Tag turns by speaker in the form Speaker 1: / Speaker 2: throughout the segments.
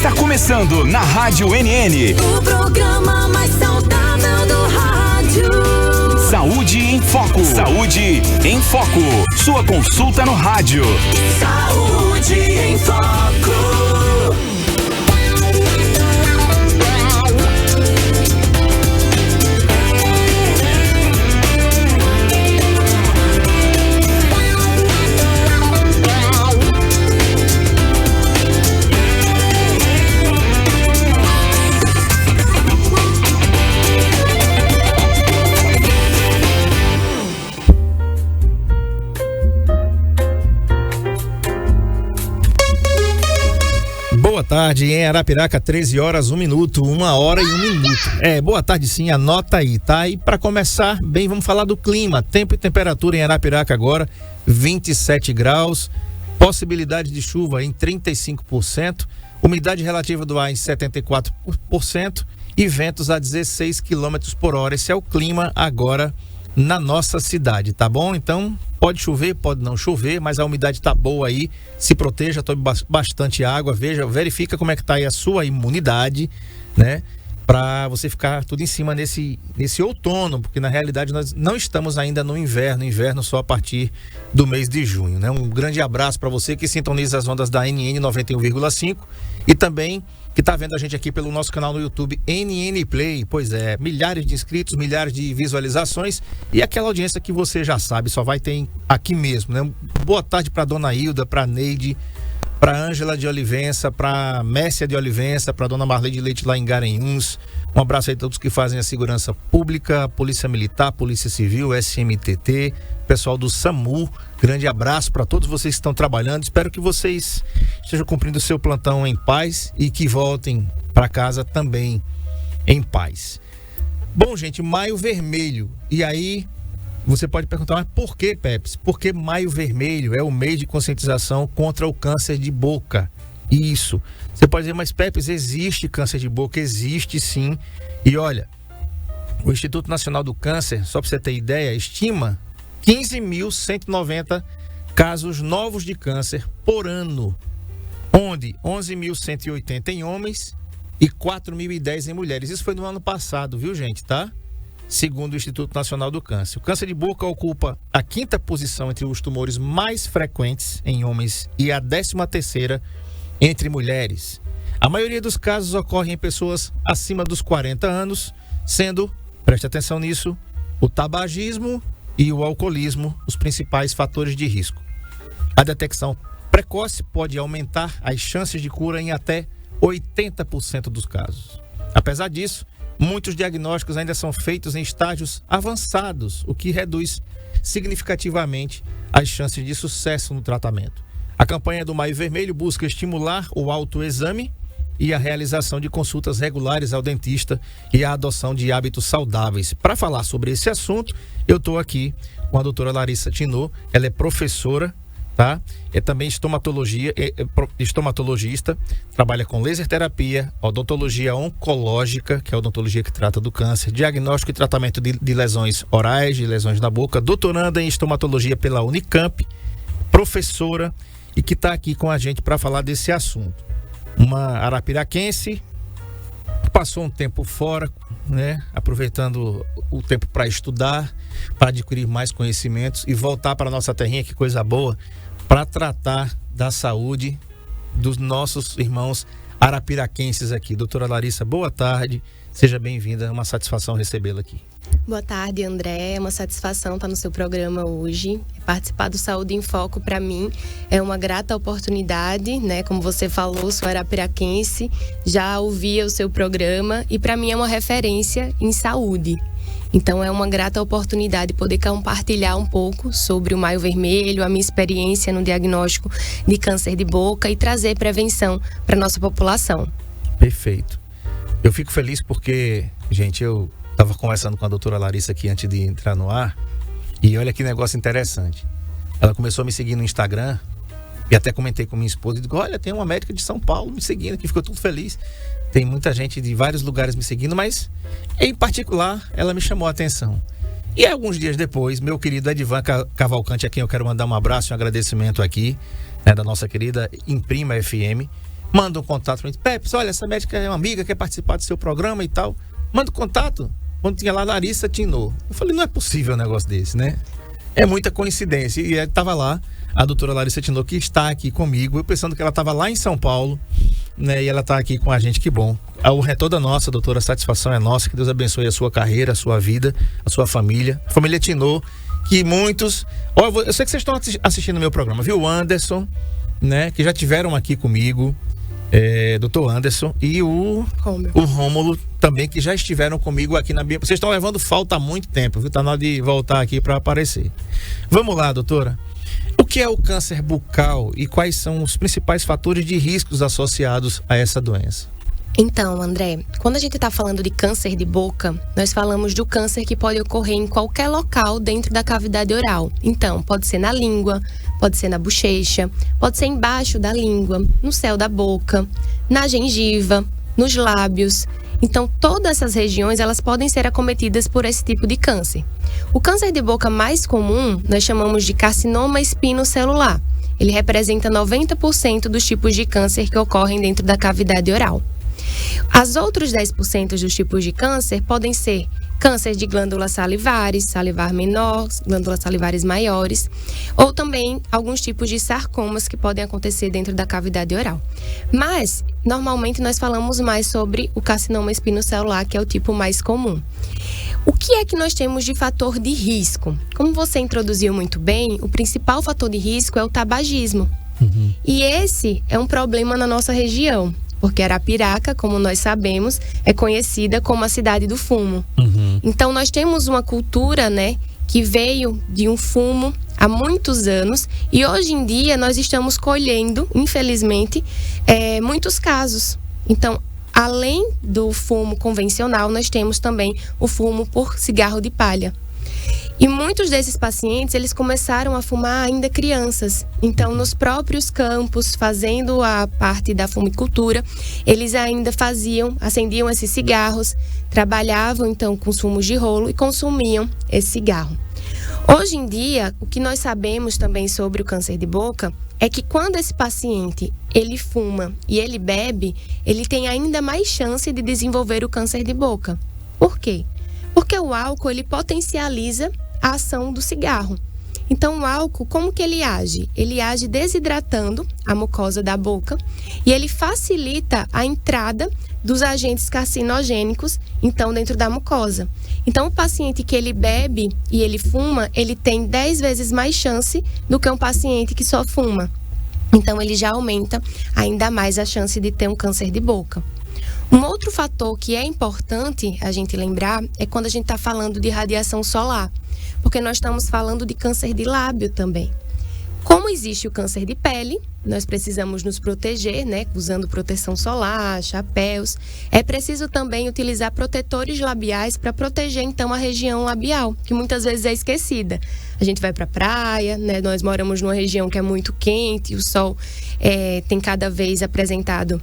Speaker 1: Está começando na Rádio NN.
Speaker 2: O programa mais saudável do rádio.
Speaker 1: Saúde em Foco. Saúde em Foco. Sua consulta no rádio.
Speaker 2: Saúde em Foco.
Speaker 3: Boa tarde, em Arapiraca, 13 horas, 1 minuto, 1 hora e 1 minuto. Boa tarde sim, anota aí, tá? E para começar, bem, vamos falar do clima. Tempo e temperatura em Arapiraca agora, 27 graus, possibilidade de chuva em 35%, umidade relativa do ar em 74% e ventos a 16 km por hora. Esse é o clima agora na nossa cidade, tá bom? Então, pode chover, pode não chover, mas a umidade tá boa aí. Se proteja, tome bastante água, verifica como é que tá aí a sua imunidade, né? Pra você ficar tudo em cima nesse outono, porque na realidade nós não estamos ainda no inverno só a partir do mês de junho, né? Um grande abraço para você que sintoniza as ondas da NN 91,5 e também que tá vendo a gente aqui pelo nosso canal no YouTube NN Play. Pois é, milhares de inscritos, milhares de visualizações e aquela audiência que você já sabe, só vai ter aqui mesmo, né? Boa tarde para dona Hilda, para Neide, para Ângela de Olivença, para Mércia de Olivença, para dona Marlene de Leite lá em Garanhuns. Um abraço aí a todos que fazem a segurança pública, Polícia Militar, Polícia Civil, SMTT, pessoal do SAMU. Grande abraço para todos vocês que estão trabalhando. Espero que vocês estejam cumprindo o seu plantão em paz e que voltem para casa também em paz. Bom, gente, Maio Vermelho. E aí você pode perguntar, mas por que, Peps? Porque Maio Vermelho é o mês de conscientização contra o câncer de boca. Isso. Você pode dizer, mas Peps, existe câncer de boca? Existe sim. E olha, o Instituto Nacional do Câncer, só para você ter ideia, estima 15.190 casos novos de câncer por ano, onde 11.180 em homens e 4.010 em mulheres. Isso foi no ano passado, viu, gente, tá? Segundo o Instituto Nacional do Câncer. O câncer de boca ocupa a 5ª posição entre os tumores mais frequentes em homens e a 13ª entre mulheres. A maioria dos casos ocorre em pessoas acima dos 40 anos, sendo, preste atenção nisso, o tabagismo e o alcoolismo os principais fatores de risco. A detecção precoce pode aumentar as chances de cura em até 80% dos casos. Apesar disso, muitos diagnósticos ainda são feitos em estágios avançados, o que reduz significativamente as chances de sucesso no tratamento. A campanha do Maio Vermelho busca estimular o autoexame e a realização de consultas regulares ao dentista e a adoção de hábitos saudáveis. Para falar sobre esse assunto, eu estou aqui com a doutora Larissa Tinô. Ela é professora, tá? É também estomatologista, trabalha com laser terapia, odontologia oncológica, que é a odontologia que trata do câncer, diagnóstico e tratamento de lesões orais, de lesões na boca, doutoranda em estomatologia pela Unicamp, professora e que está aqui com a gente para falar desse assunto. Uma arapiraquense, passou um tempo fora, né? Aproveitando o tempo para estudar, para adquirir mais conhecimentos e voltar para nossa terrinha, que coisa boa, para tratar da saúde dos nossos irmãos arapiraquenses aqui. Doutora Larissa, boa tarde, seja bem-vinda, é uma satisfação recebê-la aqui.
Speaker 4: Boa tarde, André. É uma satisfação estar no seu programa hoje. Participar do Saúde em Foco, para mim, é uma grata oportunidade, né? Como você falou, sou arapiraquense, já ouvia o seu programa e para mim é uma referência em saúde. Então é uma grata oportunidade poder compartilhar um pouco sobre o Maio Vermelho, a minha experiência no diagnóstico de câncer de boca e trazer prevenção para nossa população.
Speaker 3: Perfeito. Eu fico feliz porque, gente, eu estava conversando com a doutora Larissa aqui antes de entrar no ar e olha que negócio interessante. Ela começou a me seguir no Instagram e até comentei com minha esposa e digo, olha, tem uma médica de São Paulo me seguindo aqui, ficou tudo feliz. Tem muita gente de vários lugares me seguindo, mas em particular ela me chamou a atenção. E alguns dias depois, meu querido Edivan Cavalcante, a quem eu quero mandar um abraço e um agradecimento aqui, né, da nossa querida Imprima FM, manda um contato pra mim. Pepe, olha, essa médica é uma amiga, quer participar do seu programa e tal. Manda um contato. Quando tinha lá Larissa Tinô. Eu falei, não é possível um negócio desse, né? É muita coincidência. E estava lá a doutora Larissa Tinô, que está aqui comigo. Eu pensando que ela estava lá em São Paulo, né? E ela está aqui com a gente, que bom. A honra é toda nossa, doutora, a satisfação é nossa. Que Deus abençoe a sua carreira, a sua vida, a sua família. A família Tinô, que muitos... eu sei que vocês estão assistindo o meu programa, viu? O Anderson, né? Que já tiveram aqui comigo. Doutor Anderson e o Rômulo também, que já estiveram comigo aqui na Bia. Vocês estão levando falta há muito tempo, viu? Tá na hora de voltar aqui para aparecer. Vamos lá, doutora. O que é o câncer bucal e quais são os principais fatores de riscos associados a essa doença?
Speaker 4: Então, André, quando a gente está falando de câncer de boca, nós falamos do câncer que pode ocorrer em qualquer local dentro da cavidade oral. Então, pode ser na língua, pode ser na bochecha, pode ser embaixo da língua, no céu da boca, na gengiva, nos lábios. Então, todas essas regiões, elas podem ser acometidas por esse tipo de câncer. O câncer de boca mais comum, nós chamamos de carcinoma espinocelular. Ele representa 90% dos tipos de câncer que ocorrem dentro da cavidade oral. Os outros 10% dos tipos de câncer podem ser câncer de glândulas salivares, salivar menor, glândulas salivares maiores, ou também alguns tipos de sarcomas que podem acontecer dentro da cavidade oral. Mas, normalmente, nós falamos mais sobre o carcinoma espinocelular, que é o tipo mais comum. O que é que nós temos de fator de risco? Como você introduziu muito bem, o principal fator de risco é o tabagismo. E esse é um problema na nossa região. Porque Arapiraca, como nós sabemos, é conhecida como a cidade do fumo. Então, nós temos uma cultura, né, que veio de um fumo há muitos anos e hoje em dia nós estamos colhendo, infelizmente, muitos casos. Então, além do fumo convencional, nós temos também o fumo por cigarro de palha. E muitos desses pacientes, eles começaram a fumar ainda crianças. Então, nos próprios campos, fazendo a parte da fumicultura, eles ainda acendiam esses cigarros, trabalhavam então com os fumos de rolo e consumiam esse cigarro. Hoje em dia, o que nós sabemos também sobre o câncer de boca é que quando esse paciente, ele fuma e ele bebe, ele tem ainda mais chance de desenvolver o câncer de boca. Por quê? Porque o álcool, ele potencializa a ação do cigarro. Então, o álcool, como que ele age? Ele age desidratando a mucosa da boca e ele facilita a entrada dos agentes carcinogênicos, então, dentro da mucosa. Então, o paciente que ele bebe e ele fuma, ele tem 10 vezes mais chance do que um paciente que só fuma. Então, ele já aumenta ainda mais a chance de ter um câncer de boca. Um outro fator que é importante a gente lembrar é quando a gente está falando de radiação solar, porque nós estamos falando de câncer de lábio também. Como existe o câncer de pele, nós precisamos nos proteger, né, usando proteção solar, chapéus. É preciso também utilizar protetores labiais para proteger, então, a região labial, que muitas vezes é esquecida. A gente vai para a praia, né, nós moramos numa região que é muito quente, o sol tem cada vez apresentado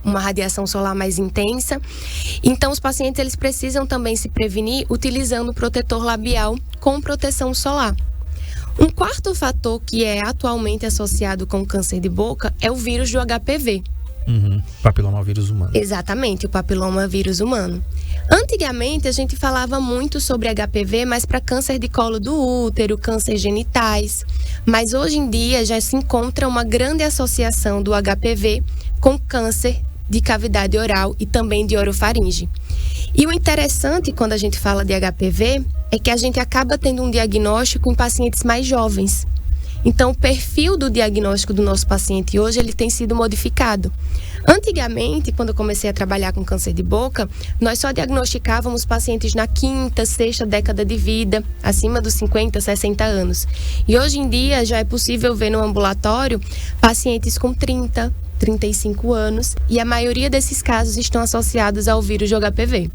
Speaker 4: uma radiação solar mais intensa. Então, os pacientes, eles precisam também se prevenir utilizando o protetor labial com proteção solar. Um quarto fator que é atualmente associado com o câncer de boca é o vírus do HPV.
Speaker 3: Papilomavírus humano.
Speaker 4: Exatamente, o papilomavírus humano. Antigamente, a gente falava muito sobre HPV, mas para câncer de colo do útero, câncer genitais. Mas hoje em dia já se encontra uma grande associação do HPV com câncer de cavidade oral e também de orofaringe. E o interessante quando a gente fala de HPV é que a gente acaba tendo um diagnóstico em pacientes mais jovens. Então, o perfil do diagnóstico do nosso paciente hoje, ele tem sido modificado. Antigamente, quando eu comecei a trabalhar com câncer de boca, nós só diagnosticávamos pacientes na 5ª, 6ª década de vida, acima dos 50, 60 anos. E hoje em dia, já é possível ver no ambulatório pacientes com 30, 35 anos, e a maioria desses casos estão associados ao vírus de HPV.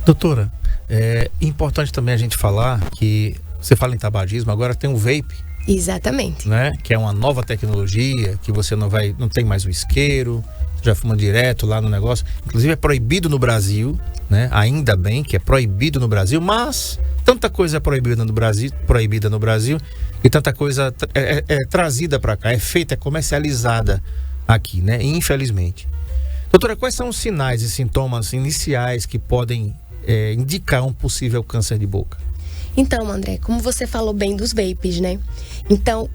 Speaker 3: Doutora, é importante também a gente falar que você fala em tabagismo, agora tem o vape,
Speaker 4: Exatamente.
Speaker 3: Né? Que é uma nova tecnologia, que você não tem mais o isqueiro, já fuma direto lá no negócio. Inclusive é proibido no Brasil, né? Ainda bem que é proibido no Brasil, mas tanta coisa é proibida no Brasil e tanta coisa é trazida para cá, é feita, é comercializada aqui, né? Infelizmente. Doutora, quais são os sinais e sintomas iniciais que podem indicar um possível câncer de boca?
Speaker 4: Então, André, como você falou bem dos vapes, né? Então,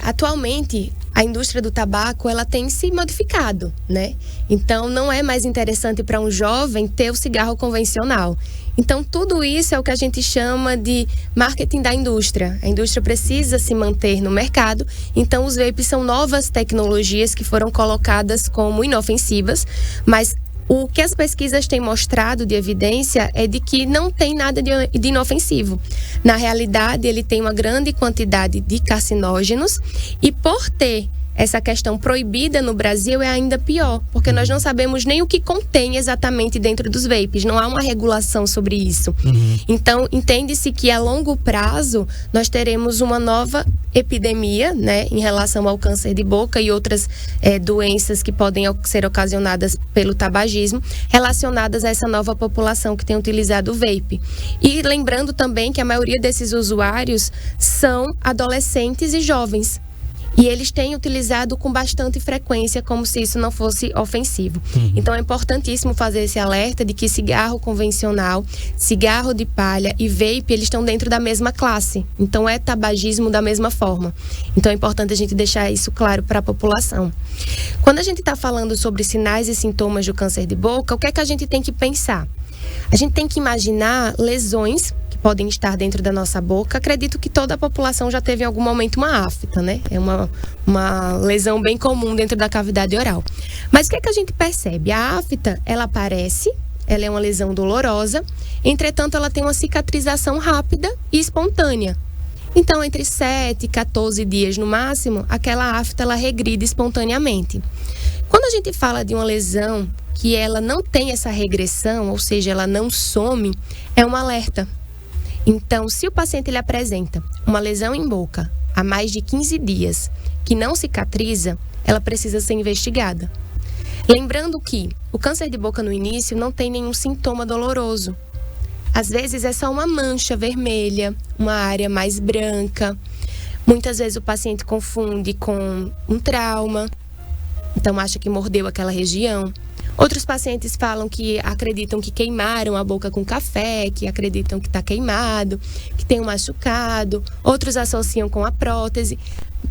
Speaker 4: atualmente, a indústria do tabaco, ela tem se modificado, né? Então, não é mais interessante para um jovem ter o cigarro convencional. Então, tudo isso é o que a gente chama de marketing da indústria. A indústria precisa se manter no mercado. Então, os vapes são novas tecnologias que foram colocadas como inofensivas, mas o que as pesquisas têm mostrado de evidência é de que não tem nada de inofensivo. Na realidade, ele tem uma grande quantidade de carcinógenos e por ter essa questão proibida no Brasil é ainda pior, porque nós não sabemos nem o que contém exatamente dentro dos vapes, não há uma regulação sobre isso. Então, entende-se que a longo prazo nós teremos uma nova epidemia, né, em relação ao câncer de boca e outras doenças que podem ser ocasionadas pelo tabagismo, relacionadas a essa nova população que tem utilizado o vape. E lembrando também que a maioria desses usuários são adolescentes e jovens. E eles têm utilizado com bastante frequência, como se isso não fosse ofensivo. Então é importantíssimo fazer esse alerta de que cigarro convencional, cigarro de palha e vape, eles estão dentro da mesma classe. Então é tabagismo da mesma forma. Então é importante a gente deixar isso claro para a população. Quando a gente está falando sobre sinais e sintomas do câncer de boca, o que é que a gente tem que pensar? A gente tem que imaginar lesões que podem estar dentro da nossa boca. Acredito que toda a população já teve em algum momento uma afta, né? É uma lesão bem comum dentro da cavidade oral. Mas o que é que a gente percebe? A afta, ela aparece, ela é uma lesão dolorosa, entretanto ela tem uma cicatrização rápida e espontânea. Então, entre 7 e 14 dias no máximo, aquela afta ela regride espontaneamente. Quando a gente fala de uma lesão que ela não tem essa regressão, ou seja, ela não some, é um alerta. Então, se o paciente ele apresenta uma lesão em boca há mais de 15 dias que não cicatriza, ela precisa ser investigada. Lembrando que o câncer de boca no início não tem nenhum sintoma doloroso. Às vezes é só uma mancha vermelha, uma área mais branca. Muitas vezes o paciente confunde com um trauma, então acha que mordeu aquela região. Outros pacientes falam que acreditam que queimaram a boca com café, que acreditam que está queimado, que tem um machucado. Outros associam com a prótese,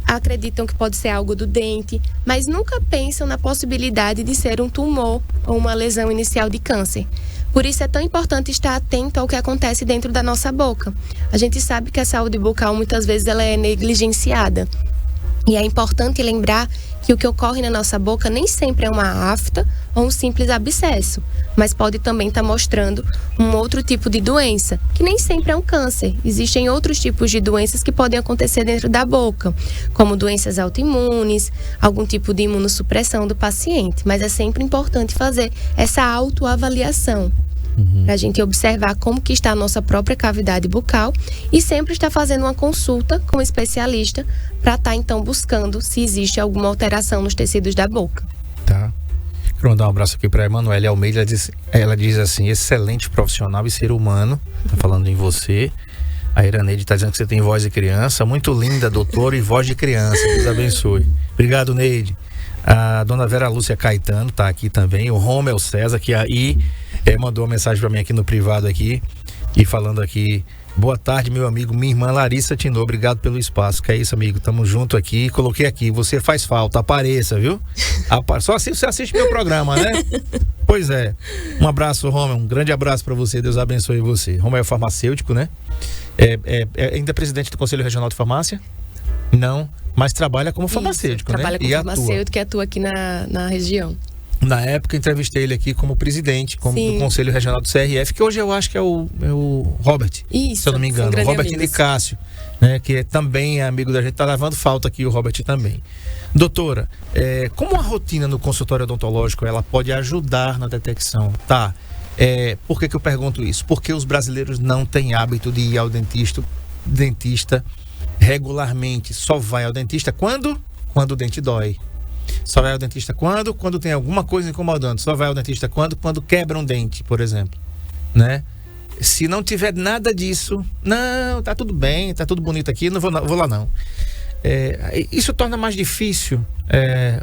Speaker 4: acreditam que pode ser algo do dente, mas nunca pensam na possibilidade de ser um tumor ou uma lesão inicial de câncer. Por isso é tão importante estar atento ao que acontece dentro da nossa boca. A gente sabe que a saúde bucal muitas vezes ela é negligenciada. E é importante lembrar que o que ocorre na nossa boca nem sempre é uma afta ou um simples abscesso, mas pode também estar mostrando um outro tipo de doença, que nem sempre é um câncer. Existem outros tipos de doenças que podem acontecer dentro da boca, como doenças autoimunes, algum tipo de imunossupressão do paciente, mas é sempre importante fazer essa autoavaliação. Para a gente observar como que está a nossa própria cavidade bucal e sempre estar fazendo uma consulta com um especialista para estar então buscando se existe alguma alteração nos tecidos da boca.
Speaker 3: Tá. Quero mandar um abraço aqui para a Emanuele Almeida. Ela diz assim: excelente profissional e ser humano. Tá falando em você. A Iraneide está dizendo que você tem voz de criança. Muito linda, doutora, e voz de criança. Deus abençoe. Obrigado, Neide. A dona Vera Lúcia Caetano está aqui também. O Romel César, que aí mandou uma mensagem para mim aqui no privado aqui e falando aqui: boa tarde, meu amigo, minha irmã Larissa Tinô, obrigado pelo espaço. Que é isso, amigo, tamo junto aqui. Coloquei aqui, você faz falta, apareça, viu? Só assim você assiste meu programa, né? Pois é. Um abraço, Romel, um grande abraço para você, Deus abençoe você. Romel é farmacêutico, né? Ainda presidente do Conselho Regional de Farmácia? Não, mas trabalha como farmacêutico,
Speaker 4: trabalha
Speaker 3: né?
Speaker 4: Trabalha como farmacêutico e atua aqui na região.
Speaker 3: Na época, eu entrevistei ele aqui como presidente do Conselho Regional do CRF, que hoje eu acho que é o Robert,
Speaker 4: isso,
Speaker 3: se eu não me engano. O Robert Nicásio, né, que também é amigo da gente, tá levando falta aqui o Robert também. Doutora, como a rotina no consultório odontológico ela pode ajudar na detecção? Tá? Por que eu pergunto isso? Porque os brasileiros não têm hábito de ir ao dentista regularmente só vai ao dentista quando o dente dói. Só vai ao dentista quando tem alguma coisa incomodando. Só vai ao dentista quando quebra um dente, por exemplo, né? Se não tiver nada disso, não, tá tudo bem, tá tudo bonito aqui, não vou lá não. Isso torna mais difícil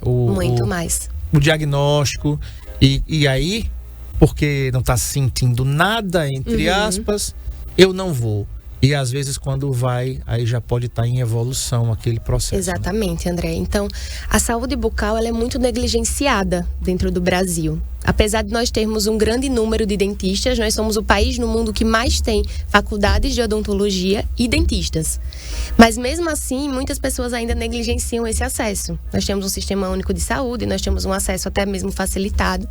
Speaker 4: muito mais
Speaker 3: o diagnóstico e aí, porque não tá sentindo nada, entre aspas, eu não vou. E às vezes quando vai, aí já pode estar em evolução aquele processo.
Speaker 4: Exatamente, André. Então, a saúde bucal ela é muito negligenciada dentro do Brasil. Apesar de nós termos um grande número de dentistas, nós somos o país no mundo que mais tem faculdades de odontologia e dentistas. Mas mesmo assim, muitas pessoas ainda negligenciam esse acesso. Nós temos um sistema único de saúde, nós temos um acesso até mesmo facilitado.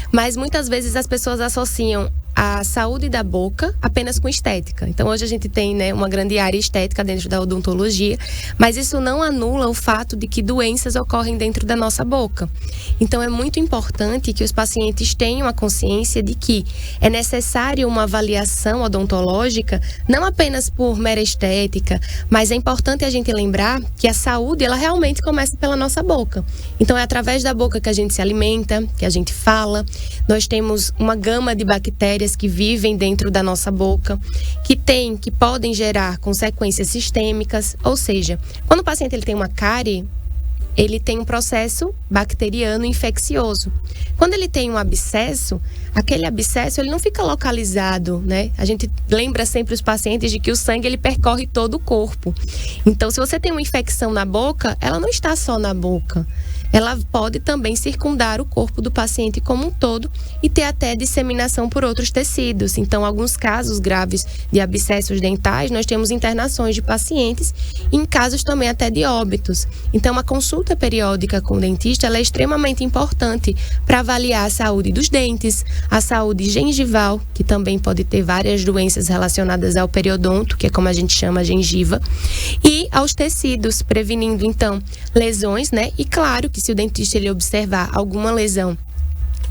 Speaker 4: Mas muitas vezes as pessoas associam a saúde da boca apenas com estética. Então hoje a gente tem, né, uma grande área estética dentro da odontologia, mas isso não anula o fato de que doenças ocorrem dentro da nossa boca. Então é muito importante que os pacientes tenham a consciência de que é necessário uma avaliação odontológica, não apenas por mera estética, mas é importante a gente lembrar que a saúde ela realmente começa pela nossa boca. Então é através da boca que a gente se alimenta, que a gente fala. Nós temos uma gama de bactérias que vivem dentro da nossa boca, que podem gerar consequências sistêmicas, ou seja, quando o paciente ele tem uma cárie, ele tem um processo bacteriano infeccioso. Quando ele tem um abscesso, aquele abscesso ele não fica localizado, né? A gente lembra sempre os pacientes de que o sangue ele percorre todo o corpo. Então, se você tem uma infecção na boca, ela não está só na boca. Ela pode também circundar o corpo do paciente como um todo e ter até disseminação por outros tecidos. Então, alguns casos graves de abscessos dentais, nós temos internações de pacientes e em casos também até de óbitos. Então, a consulta periódica com o dentista ela é extremamente importante para avaliar a saúde dos dentes, a saúde gengival, que também pode ter várias doenças relacionadas ao periodonto, que é como a gente chama a gengiva, e aos tecidos, prevenindo, então, lesões, né? E claro que se o dentista ele observar alguma lesão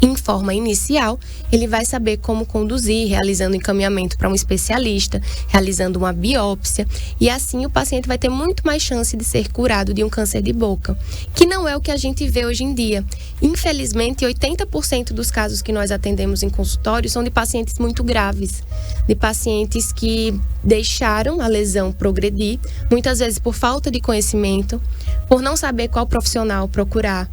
Speaker 4: em forma inicial, ele vai saber como conduzir, realizando encaminhamento para um especialista, realizando uma biópsia, e assim o paciente vai ter muito mais chance de ser curado de um câncer de boca, que não é o que a gente vê hoje em dia. Infelizmente, 80% dos casos que nós atendemos em consultório são de pacientes muito graves, de pacientes que deixaram a lesão progredir, muitas vezes por falta de conhecimento, por não saber qual profissional procurar.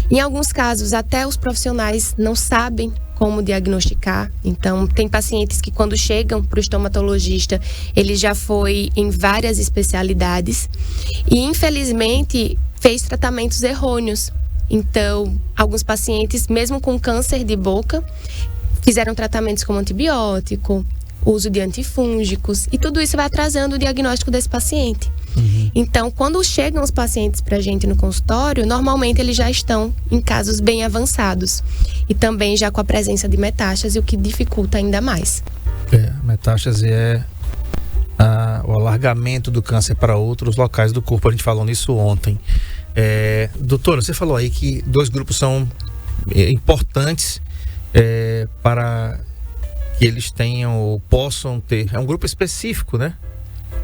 Speaker 4: Em alguns casos, até os profissionais não sabem como diagnosticar. Então, tem pacientes que quando chegam para o estomatologista, ele já foi em várias especialidades e, infelizmente, fez tratamentos errôneos. Então, alguns pacientes, mesmo com câncer de boca, fizeram tratamentos como antibiótico, uso de antifúngicos, e tudo isso vai atrasando o diagnóstico desse paciente. Então, quando chegam os pacientes para a gente no consultório, normalmente eles já estão em casos bem avançados e também já com a presença de metástase, o que dificulta ainda mais.
Speaker 3: Metástase é o alargamento do câncer para outros locais do corpo. A gente falou nisso ontem. Doutora, você falou aí que 2 grupos são importantes para que eles tenham ou possam ter. É um grupo específico, né?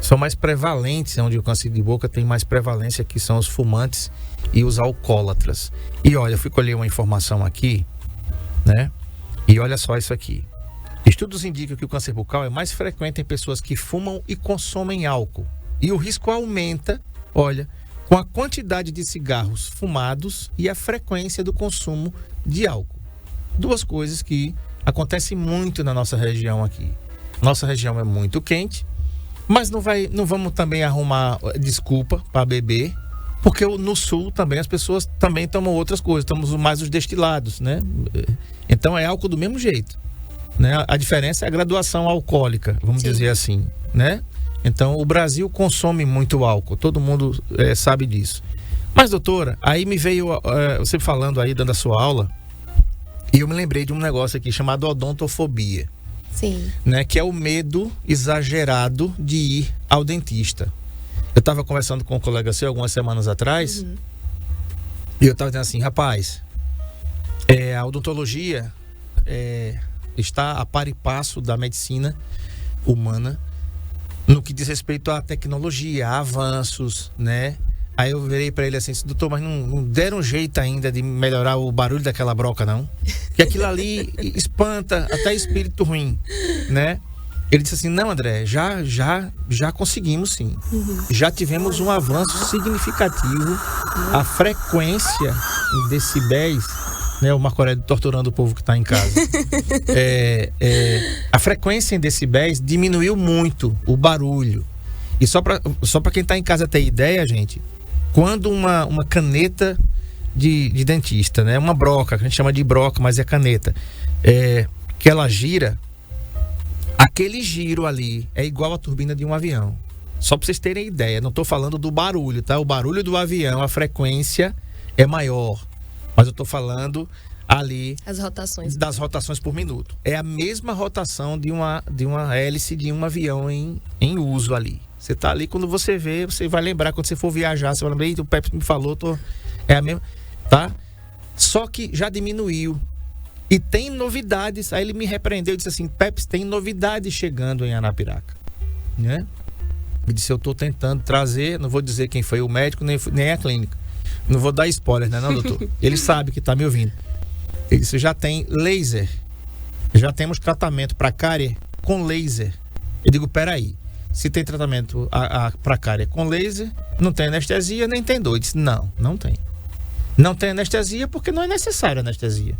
Speaker 3: São mais prevalentes, onde o câncer de boca tem mais prevalência, que são os fumantes e os alcoólatras. E olha, eu fui colher uma informação aqui, né? E olha só isso aqui. Estudos indicam que o câncer bucal é mais frequente em pessoas que fumam e consomem álcool. E o risco aumenta, olha, com a quantidade de cigarros fumados e a frequência do consumo de álcool. 2 coisas que acontecem muito na nossa região aqui. Nossa região é muito quente, mas não vamos também arrumar desculpa para beber, porque no sul também as pessoas também tomam outras coisas, tomamos mais os destilados, né? Então é álcool do mesmo jeito, né? A diferença é a graduação alcoólica, vamos dizer assim, né? Então o Brasil consome muito álcool, todo mundo sabe disso. Mas doutora, aí me veio você falando aí, dando a sua aula, e eu me lembrei de um negócio aqui chamado odontofobia.
Speaker 4: Sim.
Speaker 3: Né, que é o medo exagerado de ir ao dentista. Eu estava conversando com um colega seu algumas semanas atrás, e eu estava dizendo assim, rapaz, a odontologia está a par e passo da medicina humana, no que diz respeito à tecnologia, a avanços, né? Aí eu virei para ele assim, doutor, mas não deram jeito ainda de melhorar o barulho daquela broca, não? Que aquilo ali espanta até espírito ruim, né? Ele disse assim, não, André, já conseguimos sim. Já tivemos um avanço significativo. A frequência em decibéis, né? O Marco Aurélio torturando o povo que está em casa. A frequência em decibéis diminuiu muito o barulho. E só para quem está em casa ter ideia, gente, quando uma caneta de dentista, né? Uma broca, que a gente chama de broca, mas é caneta, que ela gira, aquele giro ali é igual a turbina de um avião. Só para vocês terem ideia, não estou falando do barulho, tá? O barulho do avião, a frequência é maior, mas eu estou falando ali das rotações por minuto. É a mesma rotação de uma hélice de um avião em uso ali. Você tá ali, quando você vê, você vai lembrar, quando você for viajar, você vai lembrar, o Pepe me falou, é a mesma, tá? Só que já diminuiu. E tem novidades. Aí ele me repreendeu e disse assim, Pepe, tem novidades chegando em Arapiraca, né? Ele disse, eu tô tentando trazer, não vou dizer quem foi o médico, nem a clínica. Não vou dar spoiler, né, não, doutor? Ele sabe que tá me ouvindo. Ele disse, já tem laser. Já temos tratamento para cárie com laser. Eu digo, peraí. Se tem tratamento para cárie com laser, não tem anestesia, nem tem dor. Ele disse, não tem. Não tem anestesia porque não é necessária anestesia.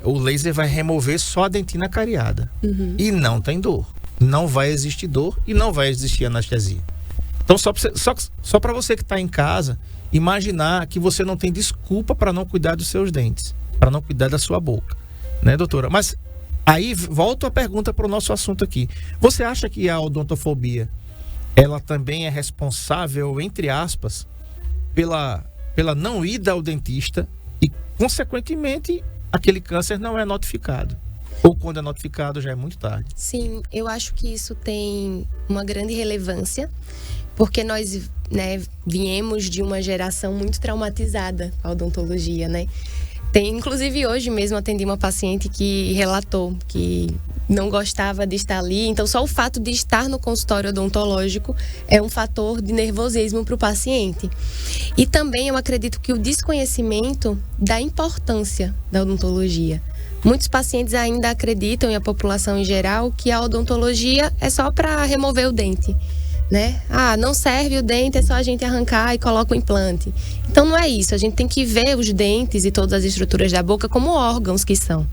Speaker 3: O laser vai remover só a dentina cariada. E não tem dor. Não vai existir dor e não vai existir anestesia. Então, só para você que está em casa, imaginar que você não tem desculpa para não cuidar dos seus dentes, para não cuidar da sua boca, né, doutora? Mas aí volto a pergunta para o nosso assunto aqui. Você acha que a odontofobia, ela também é responsável, entre aspas, pela não ida ao dentista e, consequentemente, aquele câncer não é notificado? Ou quando é notificado já é muito tarde?
Speaker 4: Sim, eu acho que isso tem uma grande relevância, porque nós, né, viemos de uma geração muito traumatizada com a odontologia, né? Inclusive hoje mesmo atendi uma paciente que relatou que não gostava de estar ali. Então só o fato de estar no consultório odontológico é um fator de nervosismo para o paciente. E também eu acredito que o desconhecimento da importância da odontologia. Muitos pacientes ainda acreditam, e a população em geral, que a odontologia é só para remover o dente, né? Não serve o dente, é só a gente arrancar e coloca o implante. Então não é isso, a gente tem que ver os dentes e todas as estruturas da boca como órgãos que são.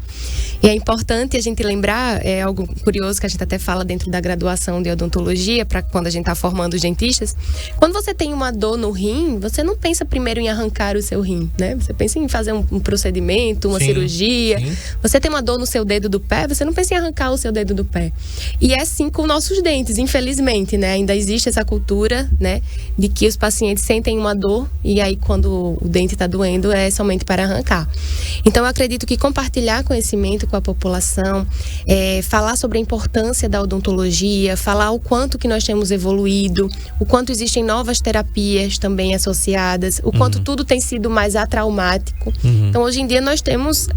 Speaker 4: E é importante a gente lembrar, é algo curioso que a gente até fala dentro da graduação de odontologia, para quando a gente está formando os dentistas. Quando você tem uma dor no rim, você não pensa primeiro em arrancar o seu rim, né? Você pensa em fazer um procedimento, uma cirurgia. Sim. Você tem uma dor no seu dedo do pé, você não pensa em arrancar o seu dedo do pé. E é assim com nossos dentes, infelizmente, né? Ainda existe essa cultura, né, de que os pacientes sentem uma dor e aí quando o dente está doendo é somente para arrancar. Então eu acredito que compartilhar conhecimento com a população, falar sobre a importância da odontologia, falar o quanto que nós temos evoluído, o quanto existem novas terapias também associadas, o quanto tudo tem sido mais atraumático. Então hoje em dia nós temos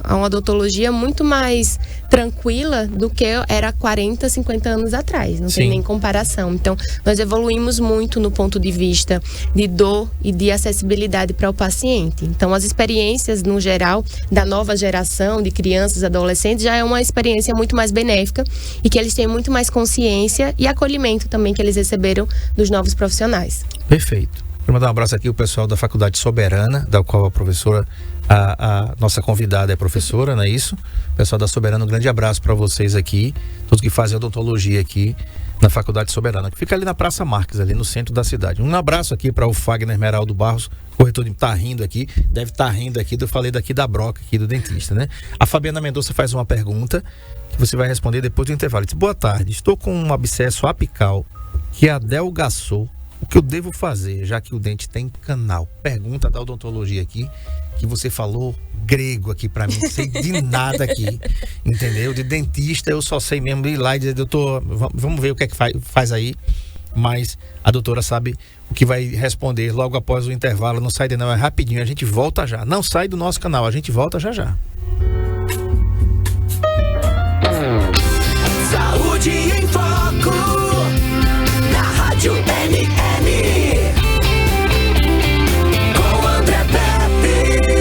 Speaker 4: uma odontologia muito mais tranquila do que era 40, 50 anos atrás, não tem nem comparação. Então nós evoluímos muito no ponto de vista de dor e de acessibilidade para o paciente. Então as experiências no geral da nova geração de crianças, adolescentes, já é uma experiência muito mais benéfica e que eles têm muito mais consciência e acolhimento também que eles receberam dos novos profissionais.
Speaker 3: Perfeito. Quero mandar um abraço aqui ao pessoal da Faculdade Soberana, da qual a professora, a nossa convidada é professora, não é isso? Pessoal da Soberana, um grande abraço para vocês aqui, todos que fazem odontologia aqui na Faculdade Soberana, que fica ali na Praça Marques, ali no centro da cidade. Um abraço aqui para o Fagner Meraldo Barros, corretor de tá rindo aqui, deve estar rindo aqui, eu falei daqui da broca, aqui do dentista, né? A Fabiana Mendonça faz uma pergunta que você vai responder depois do intervalo. Diz, boa tarde, estou com um abscesso apical que adelgaçou. O que eu devo fazer, já que o dente tem canal? Pergunta da odontologia aqui, que você falou grego aqui pra mim, não sei de nada aqui, entendeu? De dentista eu só sei mesmo ir lá e dizer, doutor, vamos ver o que é que faz aí, mas a doutora sabe o que vai responder logo após o intervalo. Não sai de não, é rapidinho, a gente volta já. Não sai do nosso canal, a gente volta já já.
Speaker 2: Saúde em Foco. Rádio MM. Com André Pepes.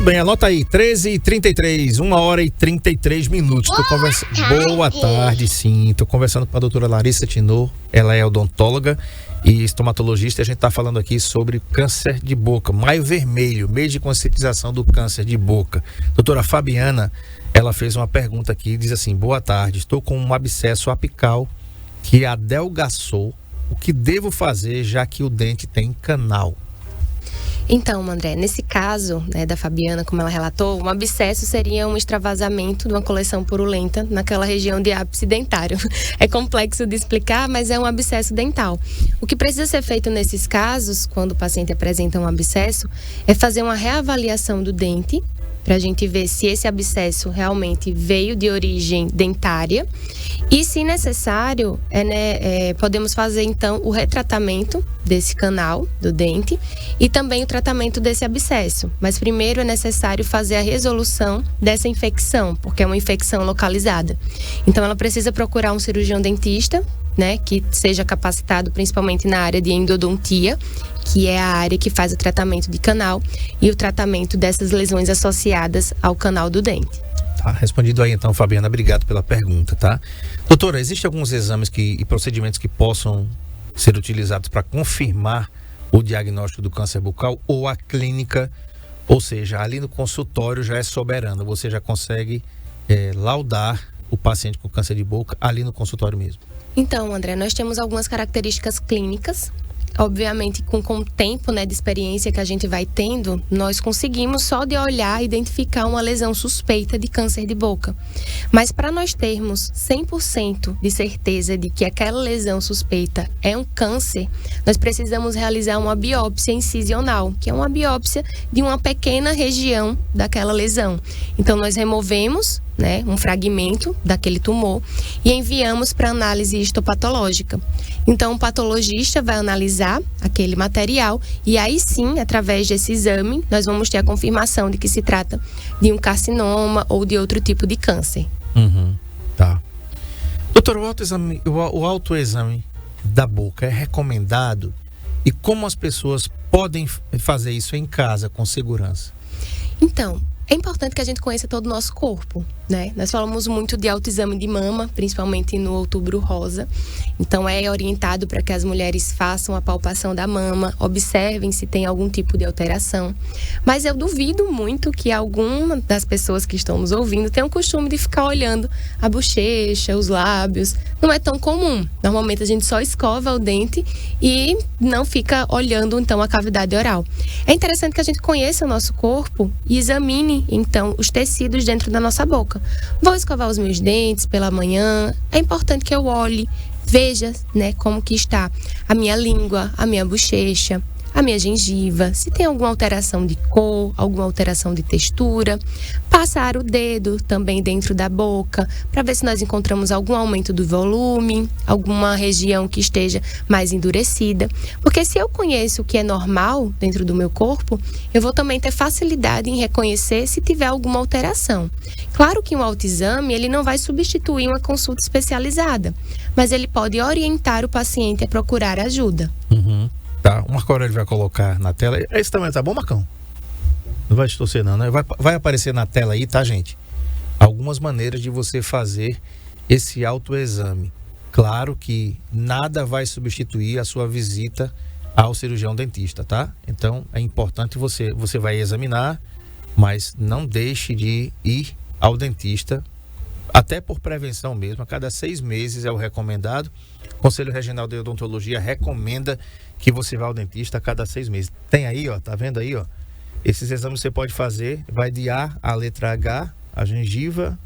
Speaker 3: bem, anota aí, 13h33, 1h33. Boa tarde, sim. Tô conversando com a doutora Larissa Tinor, ela é odontóloga e estomatologista. A gente tá falando aqui sobre câncer de boca, Maio Vermelho, mês de conscientização do câncer de boca. Doutora Fabiana, ela fez uma pergunta aqui, diz assim: boa tarde, estou com um abscesso apical que adelgaçou. O que devo fazer, já que o dente tem canal?
Speaker 4: Então, André, nesse caso, né, da Fabiana, como ela relatou, um abscesso seria um extravasamento de uma coleção purulenta naquela região de ápice dentário. É complexo de explicar, mas é um abscesso dental. O que precisa ser feito nesses casos, quando o paciente apresenta um abscesso, é fazer uma reavaliação do dente, para a gente ver se esse abscesso realmente veio de origem dentária e, se necessário, podemos fazer então o retratamento desse canal do dente e também o tratamento desse abscesso. Mas primeiro é necessário fazer a resolução dessa infecção, porque é uma infecção localizada. Então ela precisa procurar um cirurgião dentista, né, que seja capacitado principalmente na área de endodontia, que é a área que faz o tratamento de canal e o tratamento dessas lesões associadas ao canal do dente.
Speaker 3: Tá, respondido aí então, Fabiana, obrigado pela pergunta, tá? Doutora, existem alguns exames e procedimentos que possam ser utilizados para confirmar o diagnóstico do câncer bucal, ou a clínica, ou seja, ali no consultório já é soberano, você já consegue laudar o paciente com câncer de boca ali no consultório mesmo?
Speaker 4: Então, André, nós temos algumas características clínicas. Obviamente, com o tempo, né, de experiência que a gente vai tendo, nós conseguimos só de olhar identificar uma lesão suspeita de câncer de boca. Mas para nós termos 100% de certeza de que aquela lesão suspeita é um câncer, nós precisamos realizar uma biópsia incisional, que é uma biópsia de uma pequena região daquela lesão. Então, nós removemos, né, um fragmento daquele tumor e enviamos para análise histopatológica. Então, o patologista vai analisar aquele material e aí sim, através desse exame, nós vamos ter a confirmação de que se trata de um carcinoma ou de outro tipo de câncer.
Speaker 3: Tá. Doutor, o autoexame da boca é recomendado? E como as pessoas podem fazer isso em casa com segurança?
Speaker 4: Então, é importante que a gente conheça todo o nosso corpo, né? Nós falamos muito de autoexame de mama, principalmente no Outubro Rosa. Então, é orientado para que as mulheres façam a palpação da mama, observem se tem algum tipo de alteração. Mas eu duvido muito que alguma das pessoas que estão nos ouvindo tenham o costume de ficar olhando a bochecha, os lábios. Não é tão comum. Normalmente, a gente só escova o dente e não fica olhando, então, a cavidade oral. É interessante que a gente conheça o nosso corpo e examine, então, os tecidos dentro da nossa boca. Vou escovar os meus dentes pela manhã, é importante que eu olhe, veja, né, como que está a minha língua, a minha bochecha, a minha gengiva, se tem alguma alteração de cor, alguma alteração de textura. Passar o dedo também dentro da boca, para ver se nós encontramos algum aumento do volume, alguma região que esteja mais endurecida. Porque se eu conheço o que é normal dentro do meu corpo, eu vou também ter facilidade em reconhecer se tiver alguma alteração. Claro que um autoexame, ele não vai substituir uma consulta especializada, mas ele pode orientar o paciente a procurar ajuda.
Speaker 3: Tá, o Marco Aurélio vai colocar na tela. Esse também tá bom, Marcão? Não vai distorcer não, né? Vai aparecer na tela aí, tá, gente? Algumas maneiras de você fazer esse autoexame. Claro que nada vai substituir a sua visita ao cirurgião dentista, tá? Então, é importante você vai examinar, mas não deixe de ir ao dentista, até por prevenção mesmo. A cada 6 meses é o recomendado. O Conselho Regional de Odontologia recomenda que você vá ao dentista a cada 6 meses. Tem aí, ó, tá vendo aí, ó? Esses exames você pode fazer, vai de A à letra H, a gengiva,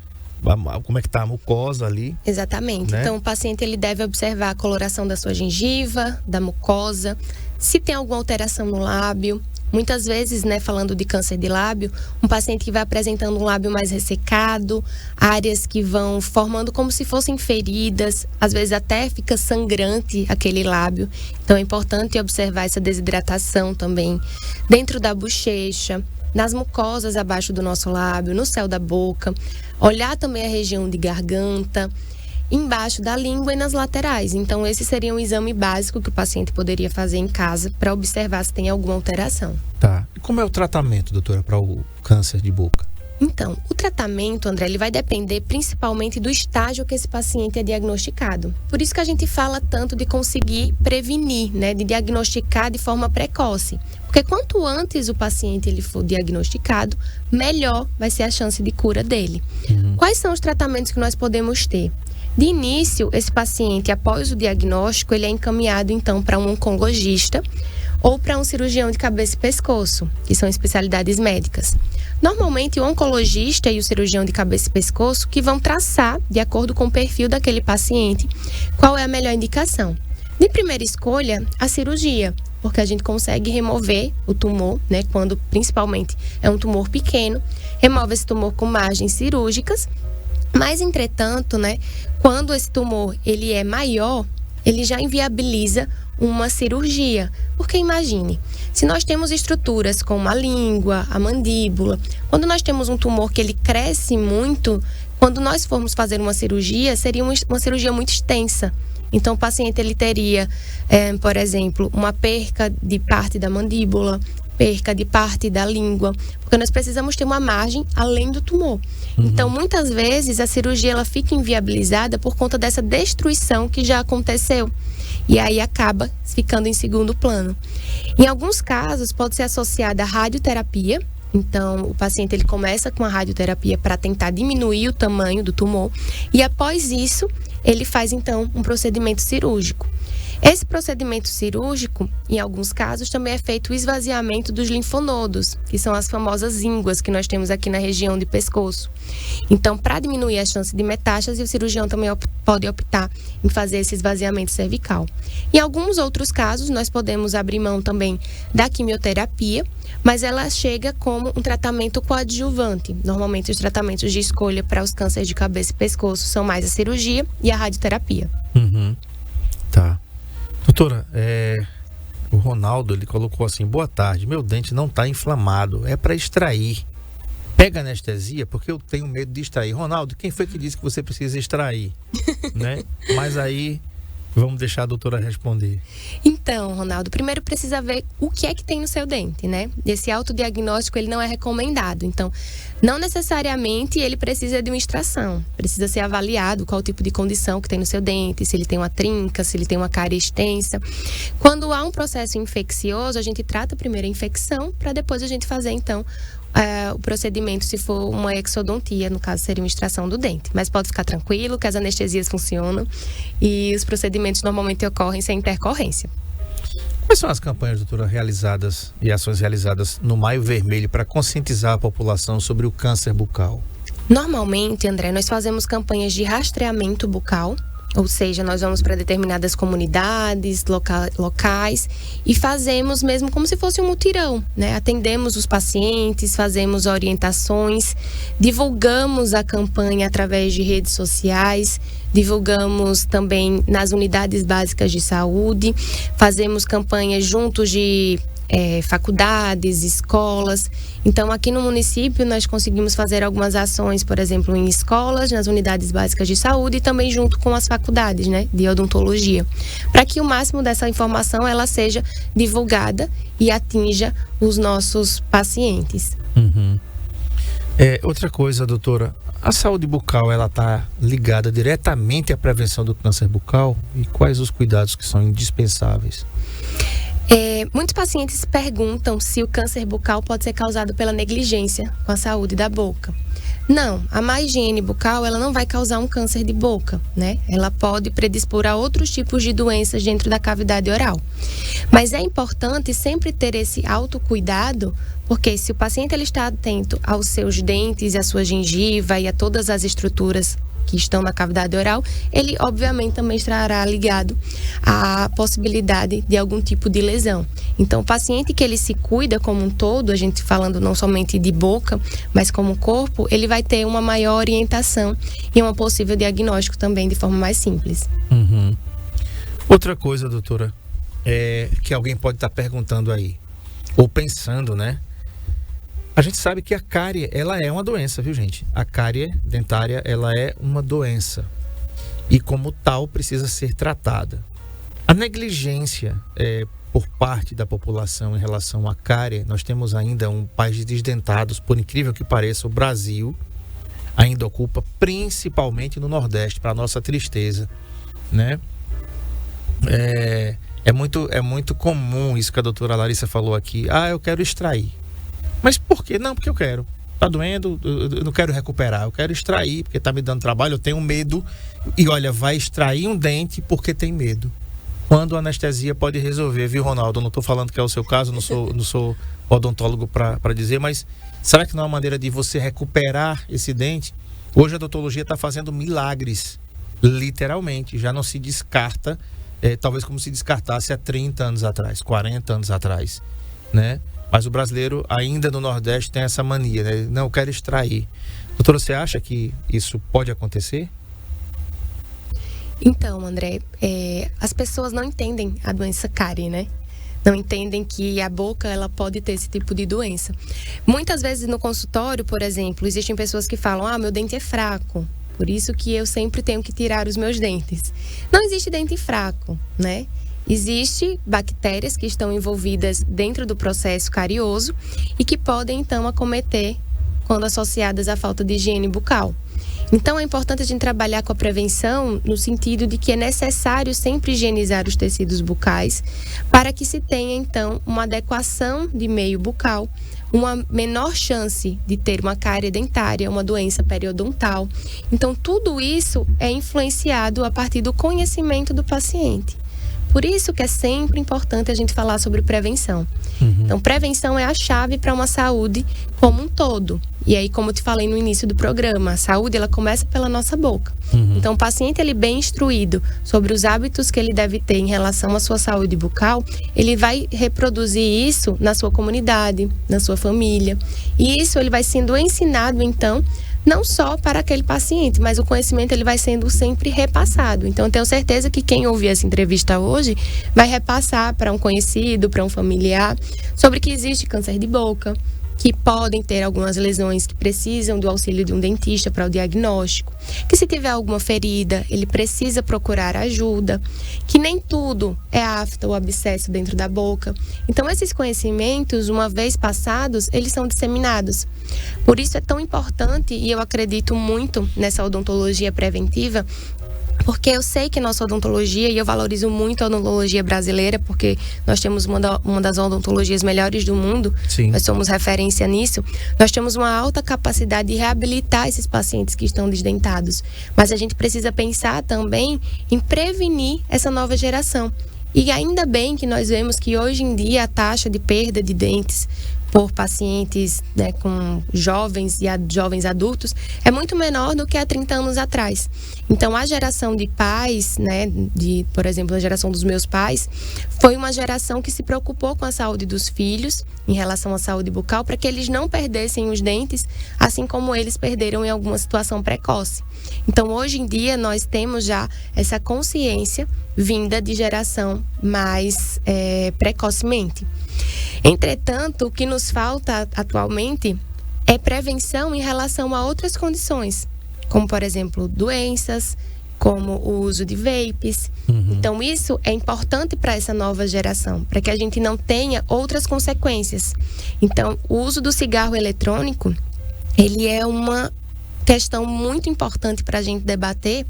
Speaker 3: como é que tá a mucosa ali.
Speaker 4: Exatamente.
Speaker 3: Né?
Speaker 4: Então, o paciente ele deve observar a coloração da sua gengiva, da mucosa, se tem alguma alteração no lábio. Muitas vezes, né, falando de câncer de lábio, um paciente que vai apresentando um lábio mais ressecado, áreas que vão formando como se fossem feridas, às vezes até fica sangrante aquele lábio. Então é importante observar essa desidratação também dentro da bochecha, nas mucosas abaixo do nosso lábio, no céu da boca, olhar também a região de garganta, embaixo da língua e nas laterais. Então, esse seria um exame básico que o paciente poderia fazer em casa para observar se tem alguma alteração.
Speaker 3: Tá. Como é o tratamento, doutora, para o câncer de boca?
Speaker 4: Então, o tratamento, André, ele vai depender principalmente do estágio que esse paciente é diagnosticado. Por isso que a gente fala tanto de conseguir prevenir, né, de diagnosticar de forma precoce. Porque quanto antes o paciente ele for diagnosticado, melhor vai ser a chance de cura dele. Quais são os tratamentos que nós podemos ter? De início, esse paciente, após o diagnóstico, ele é encaminhado então para um oncologista ou para um cirurgião de cabeça e pescoço, que são especialidades médicas. Normalmente, o oncologista e o cirurgião de cabeça e pescoço que vão traçar, de acordo com o perfil daquele paciente, qual é a melhor indicação. De primeira escolha, a cirurgia, porque a gente consegue remover o tumor, né, quando principalmente é um tumor pequeno, remove esse tumor com margens cirúrgicas, mas, entretanto, né, quando esse tumor ele é maior, ele já inviabiliza uma cirurgia. Porque imagine, se nós temos estruturas como a língua, a mandíbula, quando nós temos um tumor que ele cresce muito, quando nós formos fazer uma cirurgia, seria uma cirurgia muito extensa. Então, o paciente ele teria, por exemplo, uma perca de parte da mandíbula, perca de parte da língua, porque nós precisamos ter uma margem além do tumor. Então, muitas vezes, a cirurgia ela fica inviabilizada por conta dessa destruição que já aconteceu. E aí acaba ficando em segundo plano. Em alguns casos, pode ser associada à radioterapia. Então, o paciente ele começa com a radioterapia para tentar diminuir o tamanho do tumor. E após isso, ele faz, então, um procedimento cirúrgico. Esse procedimento cirúrgico, em alguns casos, também é feito o esvaziamento dos linfonodos, que são as famosas ínguas que nós temos aqui na região de pescoço. Então, para diminuir a chance de metástase, o cirurgião também pode optar em fazer esse esvaziamento cervical. Em alguns outros casos, nós podemos abrir mão também da quimioterapia, mas ela chega como um tratamento coadjuvante. Normalmente, os tratamentos de escolha para os cânceres de cabeça e pescoço são mais a cirurgia e a radioterapia.
Speaker 3: Tá. Doutora, o Ronaldo, ele colocou assim: boa tarde, meu dente não está inflamado, é para extrair. Pega anestesia porque eu tenho medo de extrair. Ronaldo, quem foi que disse que você precisa extrair? Né? Mas aí, vamos deixar a doutora responder.
Speaker 4: Então, Ronaldo, primeiro precisa ver o que é que tem no seu dente, né? Esse autodiagnóstico, ele não é recomendado. Então, não necessariamente ele precisa de uma extração. Precisa ser avaliado qual o tipo de condição que tem no seu dente, se ele tem uma trinca, se ele tem uma cárie extensa. Quando há um processo infeccioso, a gente trata primeiro a infecção, para depois a gente fazer, então, o procedimento, se for uma exodontia, no caso seria uma extração do dente. Mas pode ficar tranquilo que as anestesias funcionam e os procedimentos normalmente ocorrem sem intercorrência.
Speaker 3: Quais são as campanhas, doutora, realizadas e ações realizadas no Maio Vermelho para conscientizar a população sobre o câncer bucal?
Speaker 4: Normalmente, André, nós fazemos campanhas de rastreamento bucal. Ou seja, nós vamos para determinadas comunidades, locais e fazemos mesmo como se fosse um mutirão, né? Atendemos os pacientes, fazemos orientações, divulgamos a campanha através de redes sociais, divulgamos também nas unidades básicas de saúde, fazemos campanhas juntos de faculdades, escolas. Então, aqui no município, nós conseguimos fazer algumas ações, por exemplo, em escolas, nas unidades básicas de saúde e também junto com as faculdades, né, de odontologia, para que o máximo dessa informação ela seja divulgada e atinja os nossos pacientes.
Speaker 3: Outra coisa, doutora, a saúde bucal, ela está ligada diretamente à prevenção do câncer bucal? E quais os cuidados que são indispensáveis?
Speaker 4: Muitos pacientes perguntam se o câncer bucal pode ser causado pela negligência com a saúde da boca. Não, a má higiene bucal ela não vai causar um câncer de boca, né? Ela pode predispor a outros tipos de doenças dentro da cavidade oral. Mas é importante sempre ter esse autocuidado, porque se o paciente ele está atento aos seus dentes, à sua gengiva e a todas as estruturas que estão na cavidade oral, ele obviamente também estará ligado à possibilidade de algum tipo de lesão. Então, o paciente que ele se cuida como um todo, a gente falando não somente de boca, mas como corpo, ele vai ter uma maior orientação e um possível diagnóstico também de forma mais simples.
Speaker 3: Outra coisa, doutora, que alguém pode estar perguntando aí, ou pensando, né? A gente sabe que a cárie, ela é uma doença, viu, gente? A cárie dentária, ela é uma doença. E como tal, precisa ser tratada. A negligência por parte da população em relação à cárie. Nós temos ainda um país de desdentados, por incrível que pareça, o Brasil ainda ocupa principalmente no Nordeste, para nossa tristeza, né? É muito comum isso que a doutora Larissa falou aqui. Eu quero extrair. Mas por quê? Não, porque eu quero. Tá doendo, eu não quero recuperar, eu quero extrair porque tá me dando trabalho, eu tenho medo. E olha, vai extrair um dente porque tem medo. Quando a anestesia pode resolver, viu, Ronaldo? Eu não tô falando que é o seu caso, não sou odontólogo para dizer, mas será que não é uma maneira de você recuperar esse dente? Hoje a odontologia está fazendo milagres, literalmente, já não se descarta, talvez como se descartasse há 30 anos atrás, 40 anos atrás, né? Mas o brasileiro ainda no Nordeste tem essa mania, né? Não, eu quero extrair. Doutora, você acha que isso pode acontecer?
Speaker 4: Então, André, as pessoas não entendem a doença cárie, né? Não entendem que a boca ela pode ter esse tipo de doença. Muitas vezes no consultório, por exemplo, existem pessoas que falam: meu dente é fraco, por isso que eu sempre tenho que tirar os meus dentes. Não existe dente fraco, né? Existem bactérias que estão envolvidas dentro do processo carioso e que podem, então, acometer quando associadas à falta de higiene bucal. Então, é importante a gente trabalhar com a prevenção no sentido de que é necessário sempre higienizar os tecidos bucais para que se tenha, então, uma adequação de meio bucal, uma menor chance de ter uma cárie dentária, uma doença periodontal. Então, tudo isso é influenciado a partir do conhecimento do paciente. Por isso que é sempre importante a gente falar sobre prevenção. Então, prevenção é a chave para uma saúde como um todo. E aí, como eu te falei no início do programa, a saúde ela começa pela nossa boca. Então, o paciente ele bem instruído sobre os hábitos que ele deve ter em relação à sua saúde bucal, ele vai reproduzir isso na sua comunidade, na sua família. E isso ele vai sendo ensinado, então, não só para aquele paciente, mas o conhecimento ele vai sendo sempre repassado. Então, eu tenho certeza que quem ouvir essa entrevista hoje vai repassar para um conhecido, para um familiar, sobre que existe câncer de boca, que podem ter algumas lesões que precisam do auxílio de um dentista para o diagnóstico, que se tiver alguma ferida, ele precisa procurar ajuda, que nem tudo é afta ou abscesso dentro da boca. Então, esses conhecimentos, uma vez passados, eles são disseminados. Por isso é tão importante, e eu acredito muito nessa odontologia preventiva, porque eu sei que nossa odontologia, e eu valorizo muito a odontologia brasileira, porque nós temos uma das odontologias melhores do mundo.
Speaker 3: Sim.
Speaker 4: Nós somos referência nisso. Nós temos uma alta capacidade de reabilitar esses pacientes que estão desdentados. Mas a gente precisa pensar também em prevenir essa nova geração. E ainda bem que nós vemos que hoje em dia a taxa de perda de dentes por pacientes, né, com jovens e jovens adultos é muito menor do que há 30 anos atrás. Então, a geração de pais, né, por exemplo, a geração dos meus pais, foi uma geração que se preocupou com a saúde dos filhos em relação à saúde bucal, para que eles não perdessem os dentes, assim como eles perderam em alguma situação precoce. Então, hoje em dia, nós temos já essa consciência vinda de geração mais precocemente. Entretanto, o que nos falta atualmente é prevenção em relação a outras condições, como, por exemplo, doenças, como o uso de vapes. Então, isso é importante para essa nova geração, para que a gente não tenha outras consequências. Então, o uso do cigarro eletrônico, ele é uma questão muito importante para a gente debater,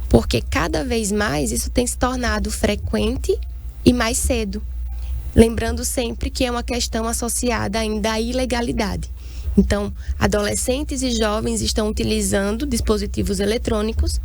Speaker 4: porque cada vez mais isso tem se tornado frequente e mais cedo. Lembrando sempre que é uma questão associada ainda à ilegalidade. Então, adolescentes e jovens estão utilizando dispositivos eletrônicos,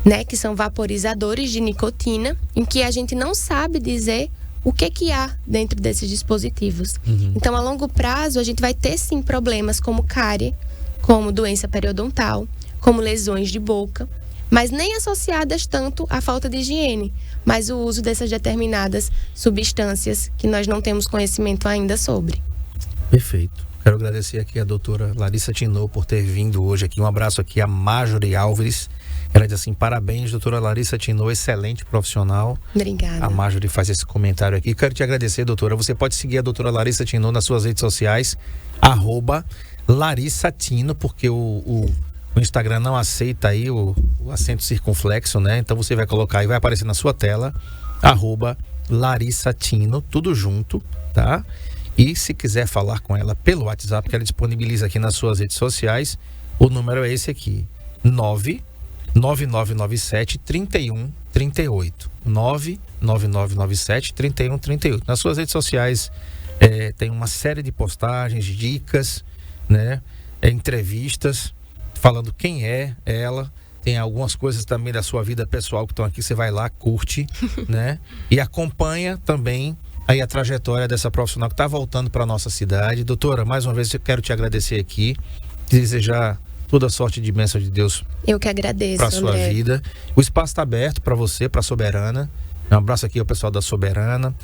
Speaker 4: né, que são vaporizadores de nicotina, em que a gente não sabe dizer o que há dentro desses dispositivos. Então, a longo prazo, a gente vai ter sim problemas como cárie, como doença periodontal, como lesões de boca, mas nem associadas tanto à falta de higiene, mas o uso dessas determinadas substâncias que nós não temos conhecimento ainda sobre.
Speaker 3: Perfeito. Quero agradecer aqui a doutora Larissa Tinô por ter vindo hoje aqui. Um abraço aqui a Marjorie Álvares. Ela diz assim: parabéns, doutora Larissa Tinô, excelente profissional.
Speaker 4: Obrigada.
Speaker 3: A Marjorie faz esse comentário aqui. Quero te agradecer, doutora. Você pode seguir a doutora Larissa Tinô nas suas redes sociais, @LarissaTino, porque o Instagram não aceita aí o acento circunflexo, né? Então você vai colocar aí, vai aparecer na sua tela, Larissa Tino, tudo junto, tá? E se quiser falar com ela pelo WhatsApp, que ela disponibiliza aqui nas suas redes sociais, o número é esse aqui, 99997-3138. 99997-3138. Nas suas redes sociais tem uma série de postagens, dicas, né? Entrevistas, falando quem é ela. Tem algumas coisas também da sua vida pessoal que estão aqui, você vai lá, curte, né? E acompanha também aí a trajetória dessa profissional que está voltando para a nossa cidade. Doutora, mais uma vez eu quero te agradecer aqui, desejar toda a sorte de bênção de Deus.
Speaker 4: Eu que agradeço,
Speaker 3: para a sua
Speaker 4: André.
Speaker 3: vida. O espaço está aberto para você, para a Soberana. Um abraço aqui ao pessoal da Soberana.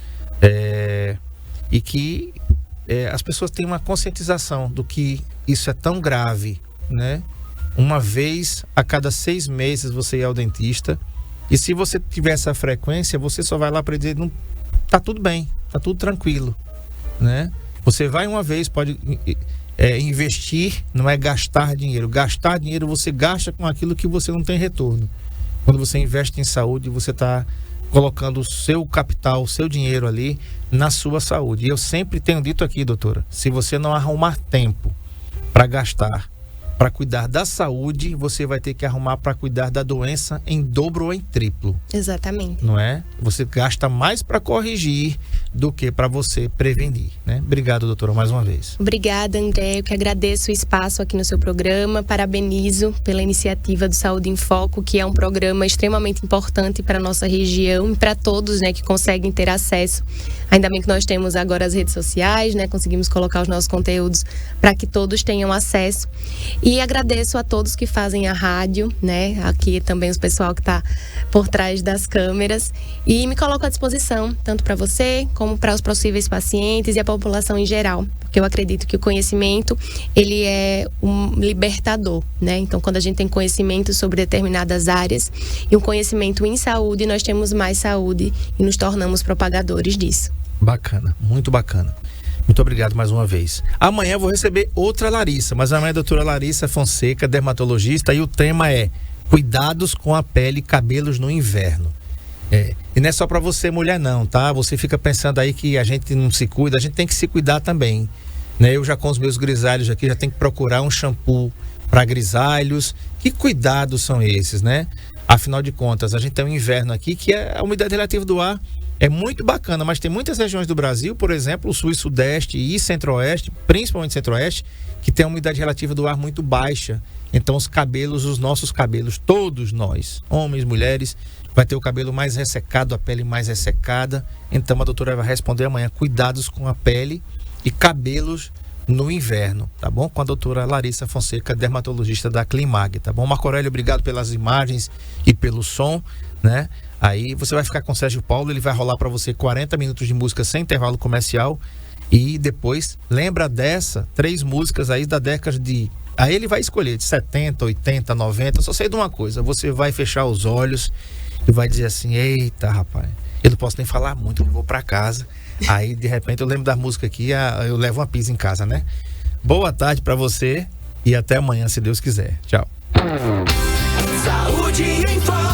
Speaker 3: E que as pessoas tenham uma conscientização do que isso é tão grave, né? Uma vez a cada 6 meses você ir ao dentista. E se você tiver essa frequência, você só vai lá para dizer, não, tá tudo bem, tá tudo tranquilo, né? Você vai uma vez, pode investir, não é gastar dinheiro. Gastar dinheiro você gasta com aquilo que você não tem retorno. Quando você investe em saúde, você está colocando o seu capital, o seu dinheiro ali na sua saúde. E eu sempre tenho dito aqui, doutora, se você não arrumar tempo para gastar, para cuidar da saúde, você vai ter que arrumar para cuidar da doença em dobro ou em triplo.
Speaker 4: Exatamente.
Speaker 3: Não é? Você gasta mais para corrigir do que para você prevenir, né? Obrigado, doutora, mais uma vez.
Speaker 4: Obrigada, André. Eu que agradeço o espaço aqui no seu programa. Parabenizo pela iniciativa do Saúde em Foco, que é um programa extremamente importante para a nossa região e para todos, né, que conseguem ter acesso. Ainda bem que nós temos agora as redes sociais, né? Conseguimos colocar os nossos conteúdos para que todos tenham acesso. E agradeço a todos que fazem a rádio, né? Aqui também o pessoal que está por trás das câmeras. E me coloco à disposição, tanto para você, como para os possíveis pacientes e a população em geral. Porque eu acredito que o conhecimento, ele é um libertador, né? Então, quando a gente tem conhecimento sobre determinadas áreas e um conhecimento em saúde, nós temos mais saúde e nos tornamos propagadores disso.
Speaker 3: Bacana, muito bacana. Muito obrigado mais uma vez. Amanhã eu vou receber outra Larissa, mas amanhã é a doutora Larissa Fonseca, dermatologista, e o tema é cuidados com a pele e cabelos no inverno. E não é só para você mulher não, tá? Você fica pensando aí que a gente não se cuida, a gente tem que se cuidar também, né? Eu já com os meus grisalhos aqui já tenho que procurar um shampoo para grisalhos. Que cuidados são esses, né? Afinal de contas, a gente tem um inverno aqui que a umidade relativa do ar é muito bacana, mas tem muitas regiões do Brasil, por exemplo, o sul e sudeste e centro-oeste, principalmente centro-oeste, que tem a umidade relativa do ar muito baixa. Então os nossos cabelos, todos nós, homens, mulheres, vai ter o cabelo mais ressecado, a pele mais ressecada. Então a doutora vai responder amanhã, cuidados com a pele e cabelos no inverno, tá bom? Com a doutora Larissa Fonseca, dermatologista da Climag, tá bom? Marco Aurélio, obrigado pelas imagens e pelo som, né? Aí você vai ficar com o Sérgio Paulo, ele vai rolar para você 40 minutos de música sem intervalo comercial e depois lembra 3 músicas aí da década de... Aí ele vai escolher de 70, 80, 90, só sei de uma coisa, você vai fechar os olhos e vai dizer assim, eita rapaz, eu não posso nem falar muito, eu vou para casa. Aí de repente eu lembro da música aqui, eu levo uma pizza em casa, né? Boa tarde para você e até amanhã, se Deus quiser. Tchau.
Speaker 1: Saúde em Foco.